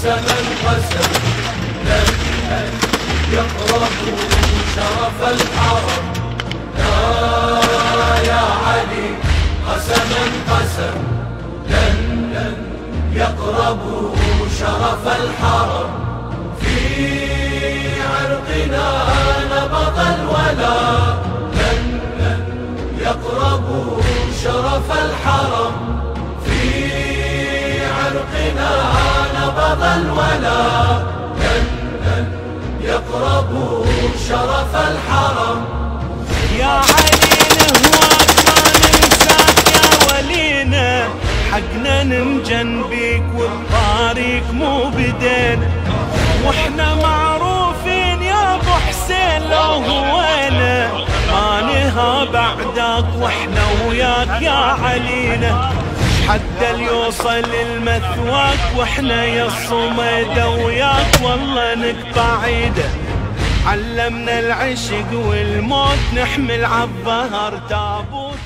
قسما قسم لن يقربوا شرف الحرم. يا علي قسما قسم لن يقربوا شرف الحرم. في عرقنا نبض الولاء لن يقربوا شرف الحرم. في عرقنا نبض الولاء لن يقربوا شرف الحرم. يا علي نهواك ما ننساك يا ولينا، حقنا ننجن بيك والطريق مو بدينا، واحنا معروفين يا ابو حسين لو هوينا، ما نها بعدك واحنا وياك يا علينا، حتى ليوصل المثواك واحنا يا الصميدة وياك والله نقطع عيده. علمنا العشق والموت نحمل عالظهر تابوت.